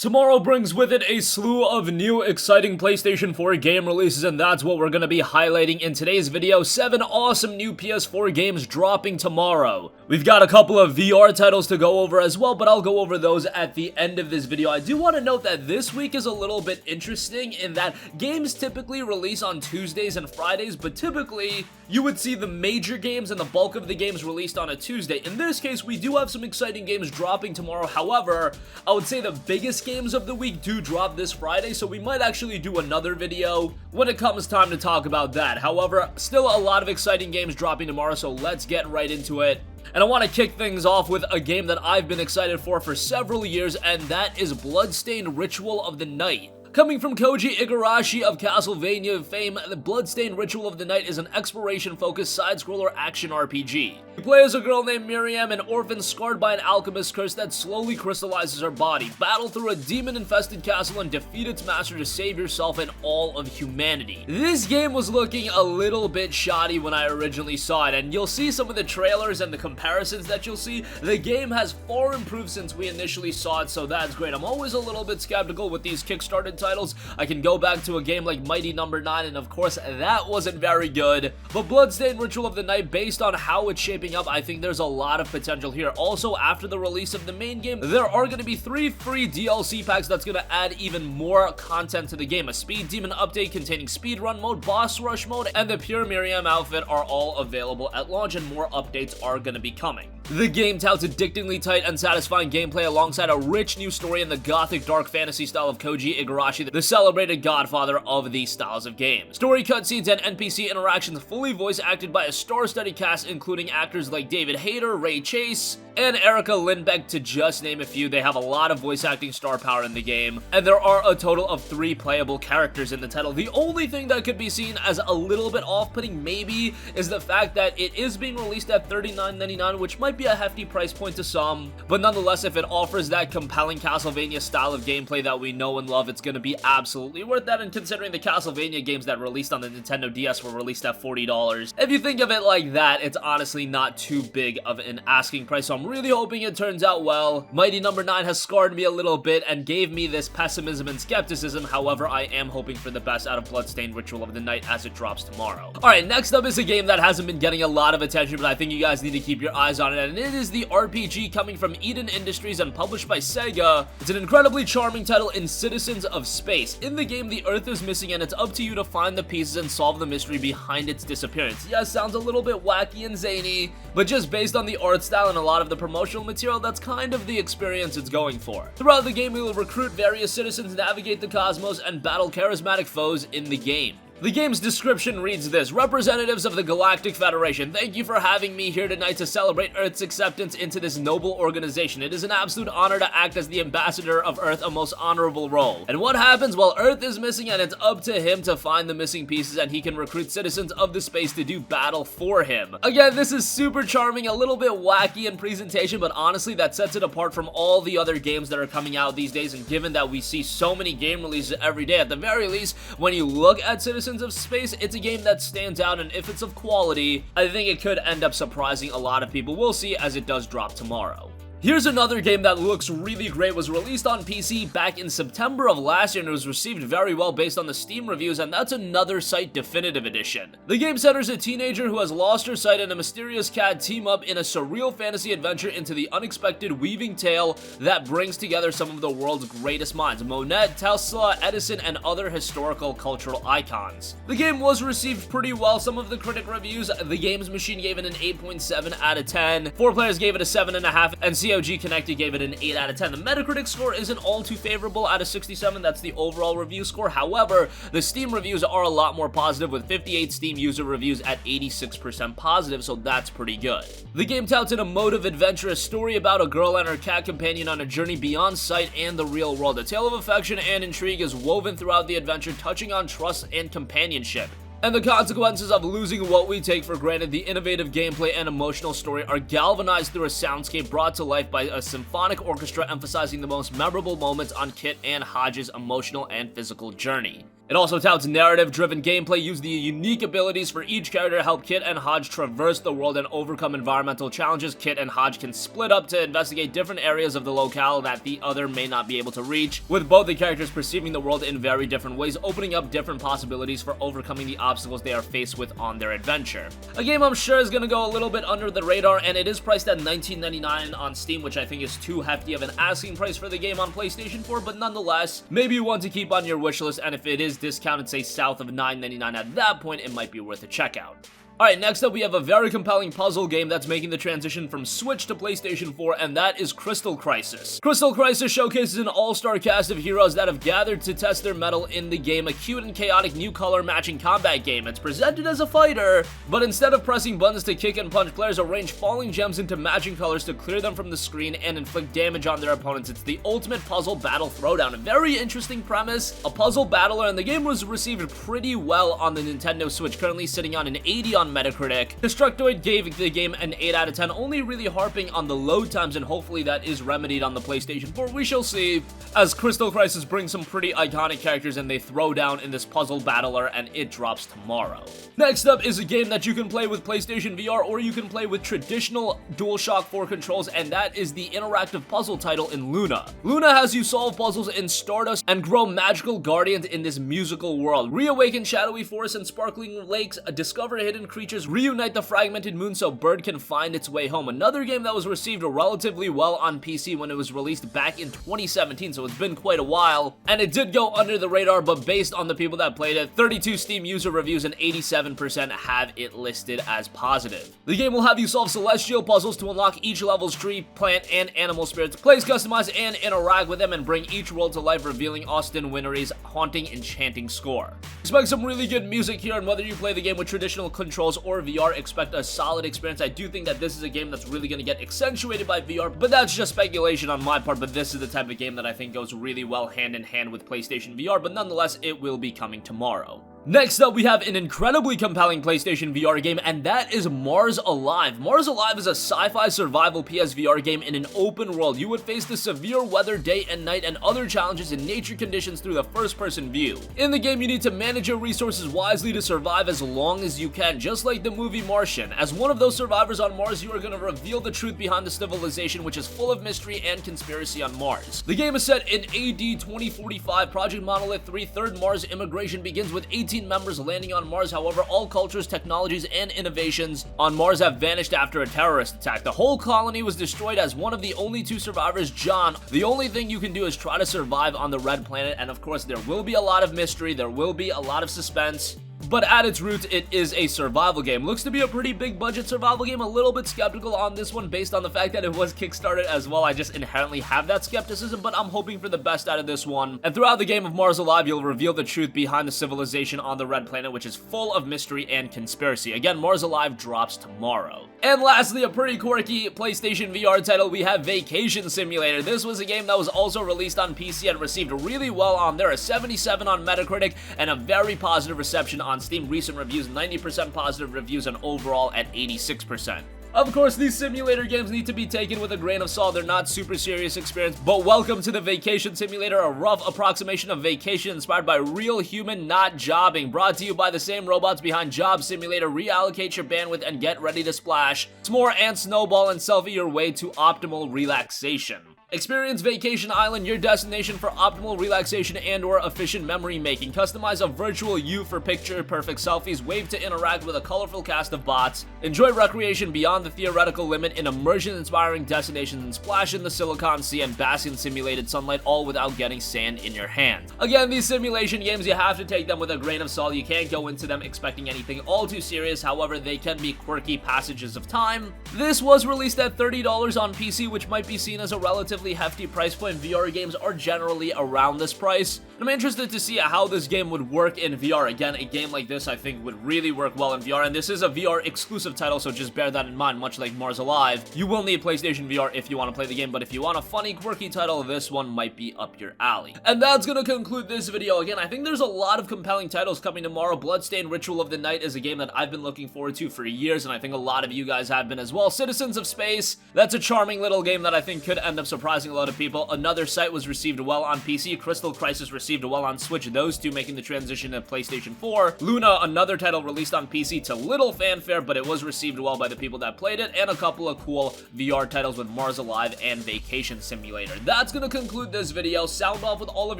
Tomorrow brings with it a slew of new exciting PlayStation 4 game releases, and that's what we're going to be highlighting in today's video. 7 awesome new PS4 games dropping tomorrow. We've got a couple of VR titles to go over as well, but I'll go over those at the end of this video. I do want to note that this week is a little bit interesting in that games typically release on Tuesdays and Fridays, but typically you would see the major games and the bulk of the games released on a Tuesday. In this case, we do have some exciting games dropping tomorrow. However, I would say the biggest games of the week do drop this Friday, so we might actually do another video when it comes time to talk about that. However, still a lot of exciting games dropping tomorrow, so let's get right into it. And I want to kick things off with a game that I've been excited for several years, and that is Bloodstained Ritual of the Night. Coming from Koji Igarashi of Castlevania fame, the Bloodstained Ritual of the Night is an exploration-focused side-scroller action RPG. You play as a girl named Miriam, an orphan scarred by an alchemist curse that slowly crystallizes her body. Battle through a demon-infested castle and defeat its master to save yourself and all of humanity. This game was looking a little bit shoddy when I originally saw it, and you'll see some of the trailers and the comparisons that you'll see. The game has far improved since we initially saw it, so that's great. I'm always a little bit skeptical with these Kickstarted titles. I can go back to a game like Mighty No. 9, and of course that wasn't very good, but Bloodstained Ritual of the Night, based on how it's shaping up, I think there's a lot of potential here. Also, after the release of the main game, there are going to be 3 free DLC packs that's going to add even more content to the game. A Speed Demon update containing speedrun mode, boss rush mode, and the Pure Miriam outfit are all available at launch, and more updates are going to be coming. The game touts addictingly tight and satisfying gameplay alongside a rich new story in the gothic dark fantasy style of Koji Igarashi, the celebrated godfather of these styles of games. Story cutscenes and NPC interactions fully voice acted by a star-studded cast including actors like David Hayter, Ray Chase, and Erica Lindbeck, to just name a few. They have a lot of voice acting star power in the game, and there are a total of 3 playable characters in the title. The only thing that could be seen as a little bit off-putting maybe is the fact that it is being released at $39.99, which might be a hefty price point to some, but nonetheless, if it offers that compelling Castlevania style of gameplay that we know and love, it's going to be absolutely worth that. And considering the Castlevania games that released on the Nintendo DS were released at $40, if you think of it like that, it's honestly not too big of an asking price, so I'm really hoping it turns out well. Mighty No. 9 has scarred me a little bit and gave me this pessimism and skepticism. However, I am hoping for the best out of Bloodstained Ritual of the Night as it drops tomorrow. Alright, next up is a game that hasn't been getting a lot of attention, but I think you guys need to keep your eyes on it, and it is the RPG coming from Eden Industries and published by Sega. It's an incredibly charming title in Citizens of Space. In the game, the Earth is missing, and it's up to you to find the pieces and solve the mystery behind its disappearance. Yes, sounds a little bit wacky and zany, but just based on the art style and a lot of the promotional material, that's kind of the experience it's going for. Throughout the game, we will recruit various citizens, navigate the cosmos, and battle charismatic foes in the game. The game's description reads this: representatives of the Galactic Federation, thank you for having me here tonight to celebrate Earth's acceptance into this noble organization. It is an absolute honor to act as the ambassador of Earth, a most honorable role. And what happens? Well, Earth is missing, and it's up to him to find the missing pieces, and he can recruit citizens of the space to do battle for him. Again, this is super charming, a little bit wacky in presentation, but honestly, that sets it apart from all the other games that are coming out these days, and given that we see so many game releases every day, at the very least, when you look at Citizens of Space, it's a game that stands out, and if it's of quality, I think it could end up surprising a lot of people. We'll see as it does drop tomorrow. Here's another game that looks really great. Was released on PC back in September of last year and it was received very well based on the Steam reviews, and that's Another Sight Definitive Edition. The game centers a teenager who has lost her sight and a mysterious cat team up in a surreal fantasy adventure into the unexpected weaving tale that brings together some of the world's greatest minds: Monet, Tesla, Edison, and other historical cultural icons. The game was received pretty well. Some of the critic reviews, The Games Machine gave it an 8.7 out of 10, 4Players gave it a 7.5, and COG Connected gave it an 8 out of 10. The Metacritic score isn't all too favorable out of 67, that's the overall review score. However, the Steam reviews are a lot more positive, with 58 Steam user reviews at 86% positive, so that's pretty good. The game touts an emotive, adventurous story about a girl and her cat companion on a journey beyond sight and the real world. A tale of affection and intrigue is woven throughout the adventure, touching on trust and companionship. And the consequences of losing what we take for granted. The innovative gameplay and emotional story are galvanized through a soundscape brought to life by a symphonic orchestra emphasizing the most memorable moments on Kit and Hodge's emotional and physical journey. It also touts narrative-driven gameplay, use the unique abilities for each character to help Kit and Hodge traverse the world and overcome environmental challenges. Kit and Hodge can split up to investigate different areas of the locale that the other may not be able to reach, with both the characters perceiving the world in very different ways, opening up different possibilities for overcoming the obstacles they are faced with on their adventure. A game I'm sure is gonna go a little bit under the radar, and it is priced at $19.99 on Steam, which I think is too hefty of an asking price for the game on PlayStation 4, but nonetheless, maybe you want to keep on your wish list, and if it is discounted, say south of $9.99 at that point, it might be worth a checkout. Alright, next up we have a very compelling puzzle game that's making the transition from Switch to PlayStation 4, and that is Crystal Crisis. Crystal Crisis showcases an all-star cast of heroes that have gathered to test their mettle in the game, a cute and chaotic new color-matching combat game. It's presented as a fighter, but instead of pressing buttons to kick and punch, players arrange falling gems into matching colors to clear them from the screen and inflict damage on their opponents. It's the ultimate puzzle battle throwdown. A very interesting premise, a puzzle battler, and the game was received pretty well on the Nintendo Switch, currently sitting on an 80 on Metacritic. Destructoid gave the game an 8 out of 10, only really harping on the load times, and hopefully that is remedied on the PlayStation 4. We shall see, as Crystal Crisis brings some pretty iconic characters and they throw down in this puzzle battler, and it drops tomorrow. Next up is a game that you can play with PlayStation VR, or you can play with traditional DualShock 4 controls, and that is the interactive puzzle title in Luna. Luna has you solve puzzles in Stardust and grow magical guardians in this musical world. Reawaken shadowy forests and sparkling lakes, discover hidden creatures, reunite the fragmented moon so Bird can find its way home. Another game that was received relatively well on PC when it was released back in 2017, so it's been quite a while, and it did go under the radar, but based on the people that played it, 32 Steam user reviews and 87% have it listed as positive. The game will have you solve celestial puzzles to unlock each level's tree, plant, and animal spirits, place, customize, and interact with them, and bring each world to life, revealing Austin Wintory's haunting, enchanting score. Expect some really good music here, and whether you play the game with traditional controls or VR, expect a solid experience. I do think that this is a game that's really going to get accentuated by VR, but that's just speculation on my part. But this is the type of game that I think goes really well hand in hand with PlayStation VR, but nonetheless, it will be coming tomorrow. Next up, we have an incredibly compelling PlayStation VR game, and that is Mars Alive. Mars Alive is a sci-fi survival PSVR game in an open world. You would face the severe weather day and night and other challenges in nature conditions through the first-person view. In the game, you need to manage your resources wisely to survive as long as you can, just like the movie Martian. As one of those survivors on Mars, you are going to reveal the truth behind the civilization, which is full of mystery and conspiracy on Mars. The game is set in AD 2045. Project Monolith 3 Third Mars Immigration begins with 18 members landing on Mars. However, all cultures, technologies, and innovations on Mars have vanished after a terrorist attack. The whole colony was destroyed. As one of the only two survivors, John, the only thing you can do is try to survive on the red planet, and of course, there will be a lot of mystery, there will be a lot of suspense. But at its roots, it is a survival game. Looks to be a pretty big budget survival game. A little bit skeptical on this one based on the fact that it was Kickstarted as well. I just inherently have that skepticism, but I'm hoping for the best out of this one. And throughout the game of Mars Alive, you'll reveal the truth behind the civilization on the red planet, which is full of mystery and conspiracy. Again, Mars Alive drops tomorrow. And lastly, a pretty quirky PlayStation VR title, we have Vacation Simulator. This was a game that was also released on PC and received really well on there, a 77 on Metacritic and a very positive reception on Steam. Recent reviews, 90% positive reviews, and overall at 86%. Of course, these simulator games need to be taken with a grain of salt. They're not super serious experience, but welcome to the Vacation Simulator, a rough approximation of vacation inspired by real human not jobbing. Brought to you by the same robots behind Job Simulator. Reallocate your bandwidth and get ready to splash. S'more and snowball and selfie your way to optimal relaxation. Experience Vacation Island, your destination for optimal relaxation and or efficient memory making. Customize a virtual you for picture-perfect selfies, wave to interact with a colorful cast of bots, enjoy recreation beyond the theoretical limit in immersion-inspiring destinations, and splash in the Silicon Sea and bask in simulated sunlight, all without getting sand in your hand. Again, these simulation games, you have to take them with a grain of salt. You can't go into them expecting anything all too serious. However, they can be quirky passages of time. This was released at $30 on PC, which might be seen as a relatively hefty price point. VR games are generally around this price. I'm interested to see how this game would work in VR. Again, a game like this I think would really work well in VR, and this is a VR exclusive title, so just bear that in mind. Much like Mars Alive, you will need PlayStation VR if you want to play the game, but if you want a funny, quirky title, this one might be up your alley. And that's gonna conclude this video. Again, I think there's a lot of compelling titles coming tomorrow. Bloodstained Ritual of the Night is a game that I've been looking forward to for years, and I think a lot of you guys have been as well. Citizens of Space, that's a charming little game that I think could end up surprising surprising a lot of people. Another Sight was received well on PC. Crystal Crisis received well on Switch. Those two making the transition to PlayStation 4. Luna, another title released on PC to little fanfare, but it was received well by the people that played it, and a couple of cool VR titles with Mars Alive and Vacation Simulator. That's gonna conclude this video. Sound off with all of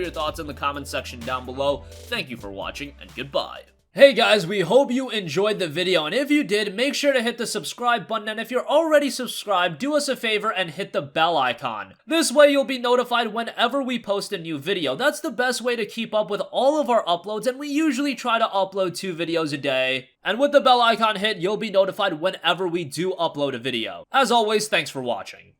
your thoughts in the comment section down below. Thank you for watching, and goodbye. Hey guys, we hope you enjoyed the video, and if you did, make sure to hit the subscribe button, and if you're already subscribed, do us a favor and hit the bell icon. This way you'll be notified whenever we post a new video. That's the best way to keep up with all of our uploads, and we usually try to upload 2 videos a day. And with the bell icon hit, you'll be notified whenever we do upload a video. As always, thanks for watching.